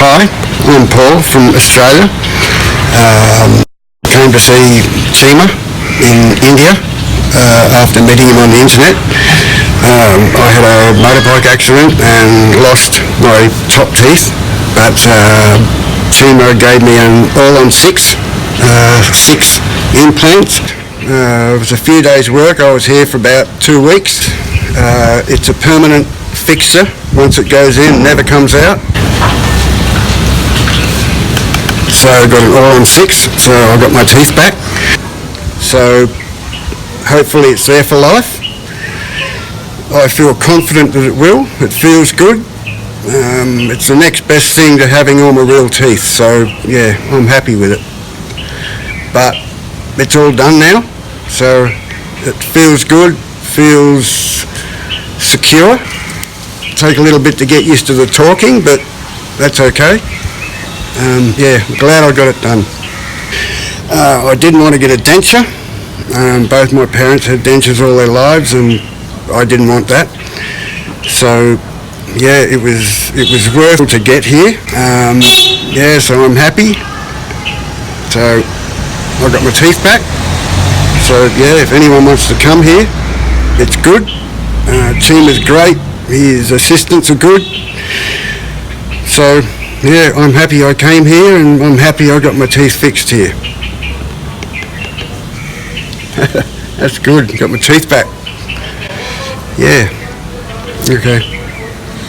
Hi, I'm Paul from Australia. Came to see Cheema in India after meeting him on the internet. I had a motorbike accident and lost my top teeth, but Cheema gave me an all-on six implants. It was a few days' work. I was here for about 2 weeks. It's a permanent fixer. Once it goes in, never comes out. So I got an all-on six, so I got my teeth back. So hopefully it's there for life. I feel confident that it will. It feels good. It's the next best thing to having all my real teeth, so yeah, I'm happy with it. But it's all done now, so it feels good, feels secure. Take a little bit to get used to the talking, but that's okay. Yeah, I'm glad I got it done. I didn't want to get a denture. Both my parents had dentures all their lives, and I didn't want that. So yeah, it was worth it to get here. Yeah, so I'm happy. So I got my teeth back. So yeah, if anyone wants to come here, it's good. Cheema's great. His assistants are good. So yeah, I'm happy I came here, and I'm happy I got my teeth fixed here. That's good. Got my teeth back. Yeah. Okay.